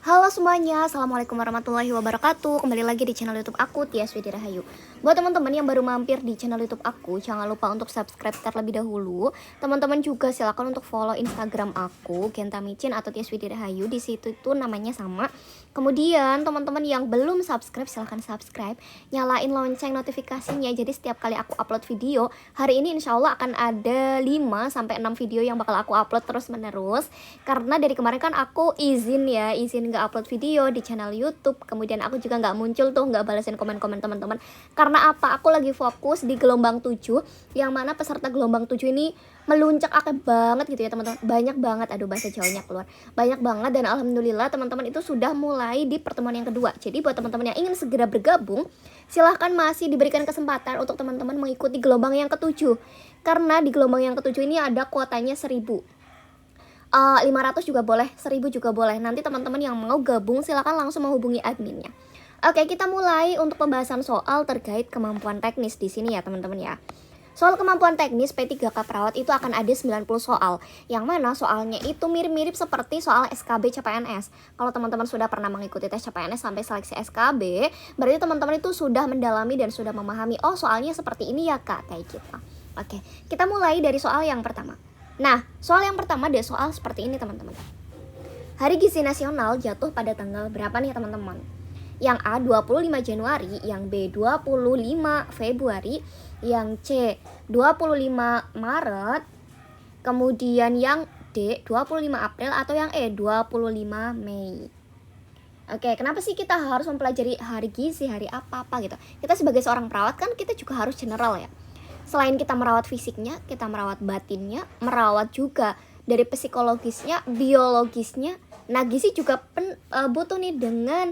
Halo semuanya, Assalamualaikum warahmatullahi wabarakatuh. Kembali lagi di channel YouTube aku, Tias Widi Rahayu. Buat teman-teman yang baru mampir di channel YouTube aku, jangan lupa untuk subscribe terlebih dahulu. Teman-teman juga silakan untuk follow Instagram aku, Genta Micin atau Tias Widi Rahayu. Di situ itu namanya sama. Kemudian teman-teman yang belum subscribe silahkan subscribe, nyalain lonceng notifikasinya. Jadi setiap kali aku upload video, hari ini insya Allah akan ada 5-6 video yang bakal aku upload terus menerus. Karena dari kemarin kan aku izin nggak upload video di channel YouTube. Kemudian aku juga nggak muncul tuh, nggak balasin komen-komen teman-teman. Karena apa? Aku lagi fokus di gelombang 7, yang mana peserta gelombang 7 ini meluncak akeh banget gitu ya teman-teman. Banyak banget, aduh bahasa Jawanya keluar. Banyak banget dan alhamdulillah teman-teman itu sudah mulai di pertemuan yang kedua. Jadi buat teman-teman yang ingin segera bergabung, silahkan masih diberikan kesempatan untuk teman-teman mengikuti gelombang yang ketujuh. Karena di gelombang yang ketujuh ini ada kuotanya 1000. 500 juga boleh, 1000 juga boleh. Nanti teman-teman yang mau gabung silahkan langsung menghubungi adminnya. Oke, kita mulai untuk pembahasan soal terkait kemampuan teknis di sini ya teman-teman ya. Soal kemampuan teknis P3K Perawat itu akan ada 90 soal, yang mana soalnya itu mirip-mirip seperti soal SKB CPNS. Kalau teman-teman sudah pernah mengikuti tes CPNS sampai seleksi SKB, berarti teman-teman itu sudah mendalami dan sudah memahami, oh soalnya seperti ini ya kak, kayak gitu. Oke, kita mulai dari soal yang pertama. Nah, soal yang pertama ada soal seperti ini teman-teman. Hari Gizi Nasional jatuh pada tanggal berapa nih teman-teman? Yang A 25 Januari, yang B 25 Februari, yang C 25 Maret, kemudian yang D 25 April, atau yang E 25 Mei. Oke, kenapa sih kita harus mempelajari hari gizi, hari apa-apa gitu? Kita sebagai seorang perawat kan kita juga harus general ya. Selain kita merawat fisiknya, kita merawat batinnya, merawat juga dari psikologisnya, biologisnya. Nah, gizi juga butuh nih dengan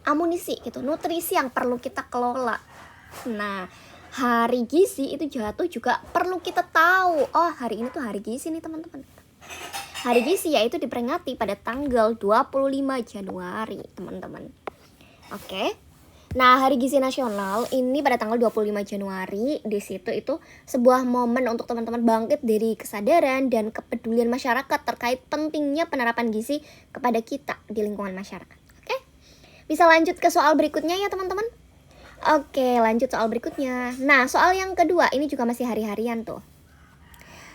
amunisi gitu, nutrisi yang perlu kita kelola. Nah, hari gizi itu jatuh juga perlu kita tahu, oh hari ini tuh hari gizi nih teman-teman. Hari gizi yaitu diperingati pada tanggal 25 Januari teman-teman. Oke. Nah, Hari Gizi Nasional ini pada tanggal 25 Januari, di situ itu sebuah momen untuk teman-teman bangkit dari kesadaran dan kepedulian masyarakat terkait pentingnya penerapan gizi kepada kita di lingkungan masyarakat. Oke? Bisa lanjut ke soal berikutnya ya, teman-teman? Oke, lanjut soal berikutnya. Nah, soal yang kedua ini juga masih hari-harian tuh.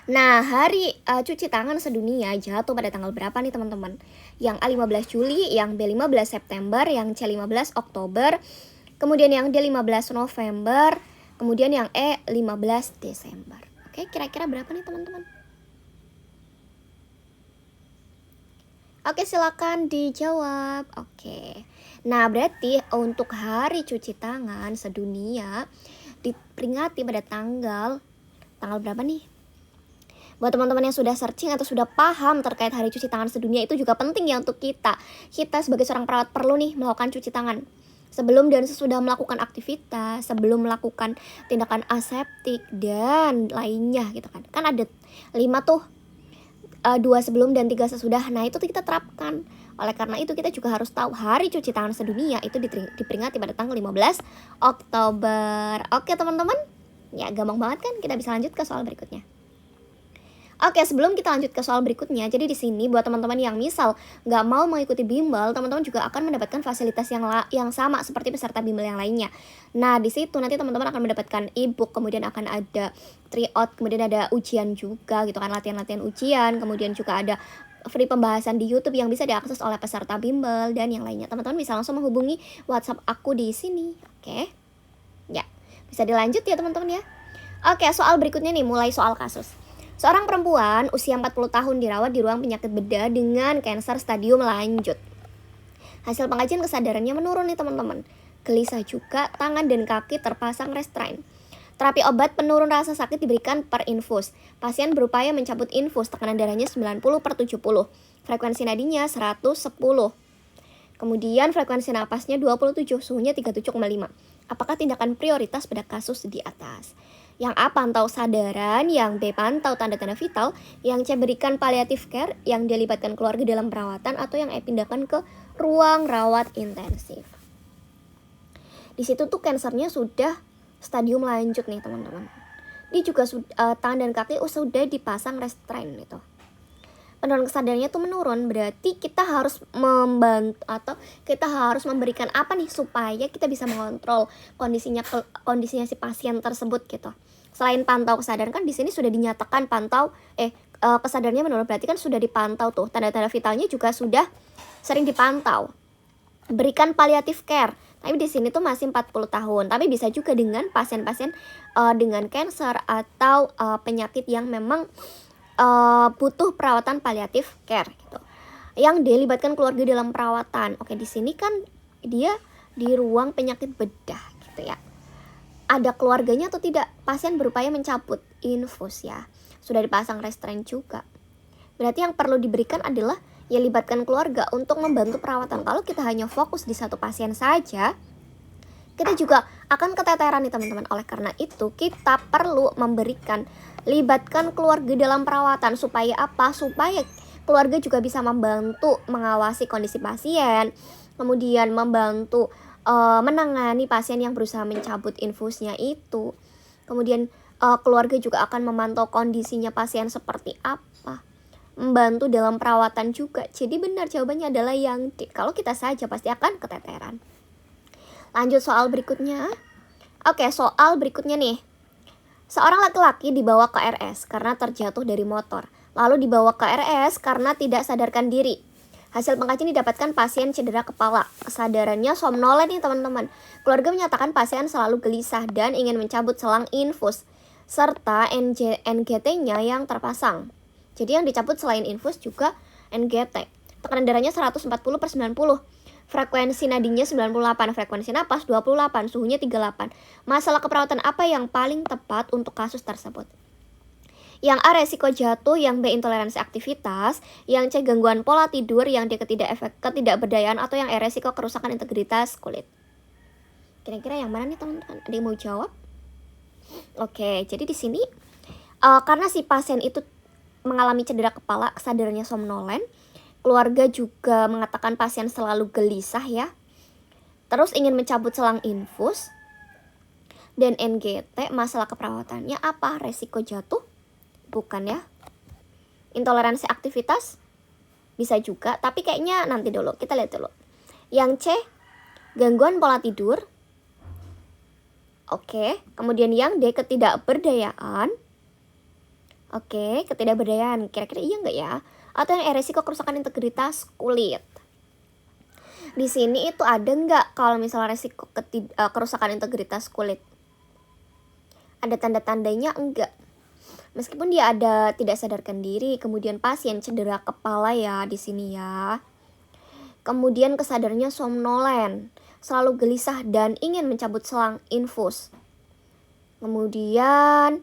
Nah, hari cuci tangan sedunia jatuh pada tanggal berapa nih teman-teman? Yang A 15 Juli, yang B 15 September, yang C 15 Oktober, kemudian yang D 15 November, kemudian yang E 15 Desember. Oke, kira-kira berapa nih teman-teman? Oke, silakan dijawab. Oke. Nah, berarti untuk hari cuci tangan sedunia diperingati pada tanggal berapa nih? Buat teman-teman yang sudah searching atau sudah paham terkait hari cuci tangan sedunia, itu juga penting ya untuk kita. Kita sebagai seorang perawat perlu nih melakukan cuci tangan sebelum dan sesudah melakukan aktivitas, sebelum melakukan tindakan aseptik dan lainnya gitu kan. Kan ada 5 tuh, 2 sebelum dan 3 sesudah. Nah, itu kita terapkan. Oleh karena itu kita juga harus tahu hari cuci tangan sedunia itu diperingati pada tanggal 15 Oktober. Oke teman-teman? Ya gampang banget kan? Kita bisa lanjut ke soal berikutnya. Oke, sebelum kita lanjut ke soal berikutnya, jadi di sini buat teman-teman yang misal nggak mau mengikuti bimbel, teman-teman juga akan mendapatkan fasilitas yang sama seperti peserta bimbel yang lainnya. Nah, di situ nanti teman-teman akan mendapatkan e-book, kemudian akan ada tryout, kemudian ada ujian juga gitu kan, latihan-latihan ujian, kemudian juga ada free pembahasan di YouTube yang bisa diakses oleh peserta bimbel dan yang lainnya. Teman-teman bisa langsung menghubungi WhatsApp aku di sini. Oke. Ya, bisa dilanjut ya teman-teman ya. Oke, soal berikutnya nih, mulai soal kasus. Seorang perempuan usia 40 tahun dirawat di ruang penyakit bedah dengan kanker stadium lanjut. Hasil pengajian kesadarannya menurun nih teman-teman. Gelisah juga, tangan dan kaki terpasang restrain. Terapi obat penurun rasa sakit diberikan per infus. Pasien berupaya mencabut infus, tekanan darahnya 90/70. Frekuensi nadinya 110. Kemudian frekuensi napasnya 27, suhunya 37,5. Apakah tindakan prioritas pada kasus di atas? Yang A pantau sadaran, yang B pantau tanda-tanda vital, yang C berikan palliative care, yang D libatkan keluarga dalam perawatan, atau yang E pindahkan ke ruang rawat intensif. Di situ tuh kansernya sudah stadium lanjut nih teman-teman. Dia juga tangan dan kaki sudah dipasang restrain gitu. penurunan kesadarannya tuh menurun, berarti kita harus membantu atau kita harus memberikan apa nih supaya kita bisa mengontrol kondisinya si pasien tersebut gitu. Selain pantau kesadaran, kan di sini sudah dinyatakan kesadarannya menurun, berarti kan sudah dipantau tuh, tanda-tanda vitalnya juga sudah sering dipantau. Berikan palliative care. Tapi di sini tuh masih 40 tahun. Tapi bisa juga dengan pasien-pasien dengan cancer atau penyakit yang memang butuh perawatan palliative care gitu. Yang dilibatkan keluarga dalam perawatan. Oke, di sini kan dia di ruang penyakit bedah gitu ya. Ada keluarganya atau tidak? Pasien berupaya mencabut infus ya. Sudah dipasang restraint juga. Berarti yang perlu diberikan adalah ya libatkan keluarga untuk membantu perawatan. Kalau kita hanya fokus di satu pasien saja, kita juga akan keteteran nih teman-teman. Oleh karena itu kita perlu libatkan keluarga dalam perawatan. Supaya apa? Supaya keluarga juga bisa membantu mengawasi kondisi pasien, kemudian membantu menangani pasien yang berusaha mencabut infusnya itu. Kemudian keluarga juga akan memantau kondisinya pasien seperti apa, membantu dalam perawatan juga. Jadi benar jawabannya adalah yang D. Kalau kita saja pasti akan keteteran. Lanjut soal berikutnya. Oke, soal berikutnya nih. Seorang laki-laki dibawa ke RS karena terjatuh dari motor. Lalu dibawa ke RS karena tidak sadarkan diri. Hasil pengkajian didapatkan pasien cedera kepala. Kesadarannya somnolen nih teman-teman. Keluarga menyatakan pasien selalu gelisah dan ingin mencabut selang infus serta NGT-nya yang terpasang. Jadi yang dicabut selain infus juga NGT. Tekanan darahnya 140/90. Frekuensi nadinya 98, frekuensi napas 28, suhunya 38. Masalah keperawatan apa yang paling tepat untuk kasus tersebut? Yang A, resiko jatuh. Yang B, intoleransi aktivitas. Yang C, gangguan pola tidur. Yang D, ketidakberdayaan. Atau yang E, resiko kerusakan integritas kulit. Kira-kira yang mana nih teman-teman? Ada yang mau jawab? Oke, jadi di sini karena si pasien itu mengalami cedera kepala, kesadarannya somnolen. Keluarga juga mengatakan pasien selalu gelisah ya. Terus ingin mencabut selang infus. Dan NGT, masalah keperawatannya apa? Resiko jatuh? Bukan ya. Intoleransi aktivitas? Bisa juga, tapi kayaknya nanti dulu. Kita lihat dulu. Yang C, gangguan pola tidur. Oke, kemudian yang D, ketidakberdayaan. Oke, ketidakberdayaan. Kira-kira iya nggak ya? Atau yang resiko kerusakan integritas kulit. Di sini itu ada nggak kalau misalnya resiko kerusakan integritas kulit? Ada tanda-tandanya enggak? Meskipun dia ada tidak sadarkan diri, kemudian pasien cedera kepala ya di sini ya. Kemudian kesadarannya somnolen, selalu gelisah dan ingin mencabut selang infus. Kemudian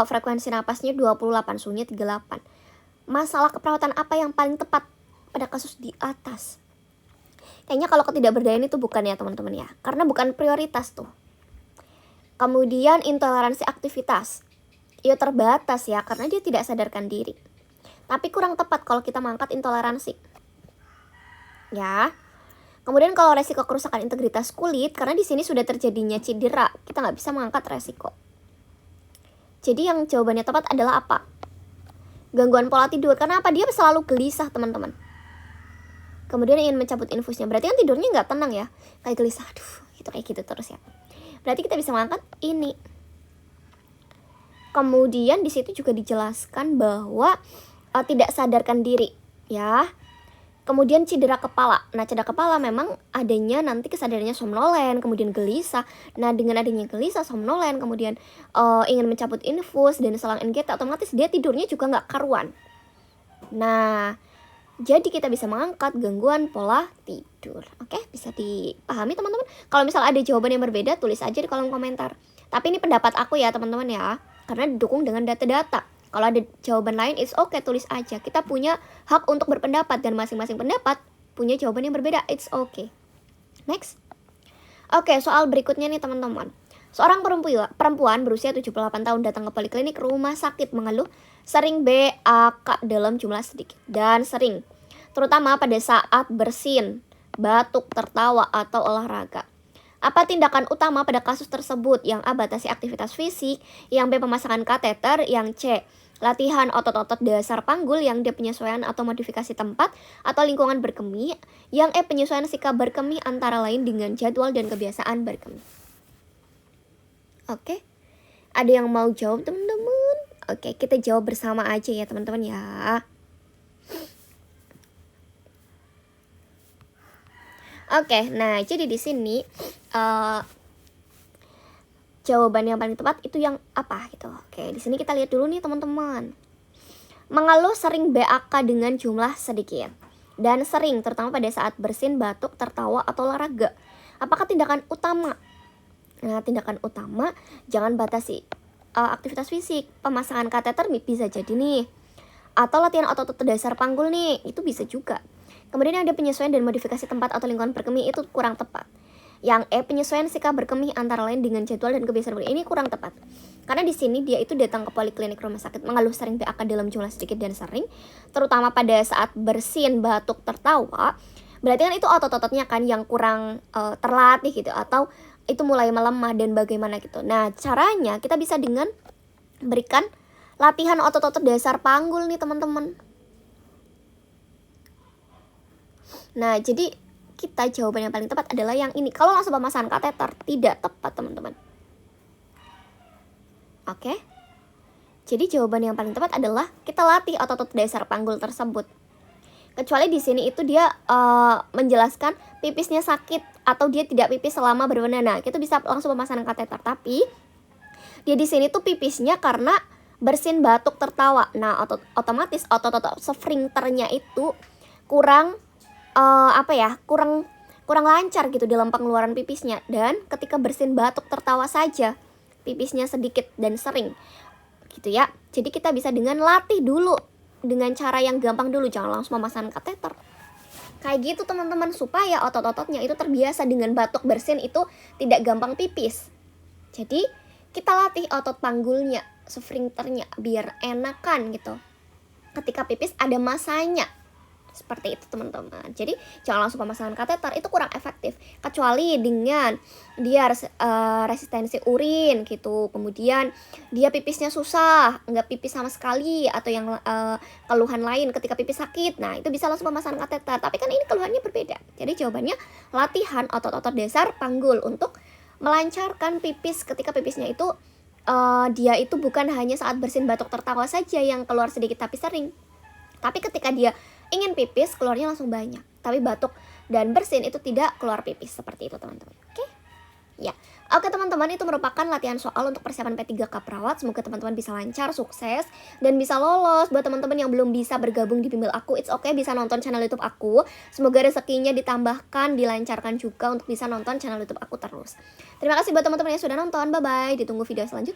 frekuensi napasnya 28, suhunya 38. Masalah keperawatan apa yang paling tepat pada kasus di atas? Kayaknya kalau ketidakberdayaan itu bukan ya teman-teman ya, karena bukan prioritas tuh. Kemudian intoleransi aktivitas, ya terbatas ya, karena dia tidak sadarkan diri. Tapi kurang tepat kalau kita mengangkat intoleransi. Ya. Kemudian kalau resiko kerusakan integritas kulit, karena di sini sudah terjadinya cedera, kita nggak bisa mengangkat resiko. Jadi yang jawabannya tepat adalah apa? Gangguan pola tidur. Karena apa? Dia selalu gelisah teman-teman. Kemudian ingin mencabut infusnya. Berarti kan tidurnya nggak tenang ya. Kayak gelisah. Aduh, gitu kayak gitu terus ya. Berarti kita bisa mengangkat ini. Kemudian di situ juga dijelaskan bahwa tidak sadarkan diri ya. Kemudian cedera kepala. Nah, cedera kepala memang adanya nanti kesadarannya somnolen, kemudian gelisah. Nah, dengan adanya gelisah, somnolen, kemudian ingin mencabut infus dan selang NGT, otomatis dia tidurnya juga nggak karuan. Nah, jadi kita bisa mengangkat gangguan pola tidur. Oke, bisa dipahami teman-teman? Kalau misal ada jawaban yang berbeda, tulis aja di kolom komentar. Tapi ini pendapat aku ya teman-teman ya, karena didukung dengan data-data. Kalau ada jawaban lain, it's okay, tulis aja. Kita punya hak untuk berpendapat dan masing-masing pendapat punya jawaban yang berbeda, it's okay. Next. Oke, soal berikutnya nih teman-teman. Seorang perempuan berusia 78 tahun datang ke poliklinik rumah sakit mengeluh sering BAK dalam jumlah sedikit dan sering, terutama pada saat bersin, batuk, tertawa, atau olahraga. Apa tindakan utama pada kasus tersebut? Yang A, batasi aktivitas fisik. Yang B, pemasangan kateter. Yang C, latihan otot-otot dasar panggul yang D penyesuaian atau modifikasi tempat atau lingkungan berkemih, yang E penyesuaian sikap berkemih antara lain dengan jadwal dan kebiasaan berkemih. Oke, ada yang mau jawab teman-teman? Oke, kita jawab bersama aja ya teman-teman ya. Oke, nah jadi di sini jawaban yang paling tepat itu yang apa gitu. Oke, di sini kita lihat dulu nih teman-teman. Mengeluh sering BAK dengan jumlah sedikit dan sering terutama pada saat bersin, batuk, tertawa atau olahraga. Apakah tindakan utama? Nah, tindakan utama jangan batasi aktivitas fisik. Pemasangan kateter bisa jadi nih. Atau latihan otot-otot dasar panggul nih, itu bisa juga. Kemudian ada penyesuaian dan modifikasi tempat atau lingkungan berkemih, itu kurang tepat. Yang E penyesuaian sikap berkemih antara lain dengan jadwal dan kebiasaan berkemih, ini kurang tepat. Karena di sini dia itu datang ke poliklinik rumah sakit mengeluh sering BAK dalam jumlah sedikit dan sering, terutama pada saat bersin, batuk, tertawa. Berarti kan itu otot-ototnya kan yang kurang terlatih gitu, atau itu mulai melemah dan bagaimana gitu. Nah, caranya kita bisa dengan berikan latihan otot-otot dasar panggul nih teman-teman. Nah, jadi kita jawaban yang paling tepat adalah yang ini. Kalau langsung pemasangan kateter tidak tepat teman-teman. Oke. Jadi jawaban yang paling tepat adalah kita latih otot-otot dasar panggul tersebut. Kecuali di sini itu dia menjelaskan pipisnya sakit atau dia tidak pipis selama berbulan. Nah, kita bisa langsung pemasangan kateter. Tapi dia di sini tuh pipisnya karena bersin, batuk, tertawa. Nah, otomatis otot-otot sphinkternya itu kurang kurang lancar gitu dalam pengeluaran pipisnya. Dan ketika bersin, batuk, tertawa saja pipisnya sedikit dan sering gitu ya. Jadi kita bisa dengan latih dulu dengan cara yang gampang dulu, jangan langsung memasang kateter. Kayak gitu teman-teman, supaya otot-ototnya itu terbiasa dengan batuk, bersin itu tidak gampang pipis. Jadi kita latih otot panggulnya, sphinkternya biar enakan gitu. Ketika pipis ada masanya. Seperti itu teman-teman. Jadi jangan langsung pemasangan kateter, itu kurang efektif. Kecuali dengan dia resistensi urin gitu. Kemudian dia pipisnya susah, nggak pipis sama sekali, atau yang keluhan lain ketika pipis sakit. Nah, itu bisa langsung pemasangan kateter. Tapi kan ini keluhannya berbeda. Jadi jawabannya latihan otot-otot dasar panggul untuk melancarkan pipis ketika pipisnya itu dia itu bukan hanya saat bersin, batuk, tertawa saja yang keluar sedikit tapi sering. Tapi ketika dia ingin pipis, keluarnya langsung banyak. Tapi batuk dan bersin itu tidak keluar pipis. Seperti itu teman-teman. Oke? Ya. Oke teman-teman, itu merupakan latihan soal untuk persiapan P3K Perawat. Semoga teman-teman bisa lancar, sukses, dan bisa lolos. Buat teman-teman yang belum bisa bergabung di bimbel aku, it's okay, bisa nonton channel YouTube aku. Semoga rezekinya ditambahkan, dilancarkan juga untuk bisa nonton channel YouTube aku terus. Terima kasih buat teman-teman yang sudah nonton. Bye-bye. Ditunggu video selanjutnya.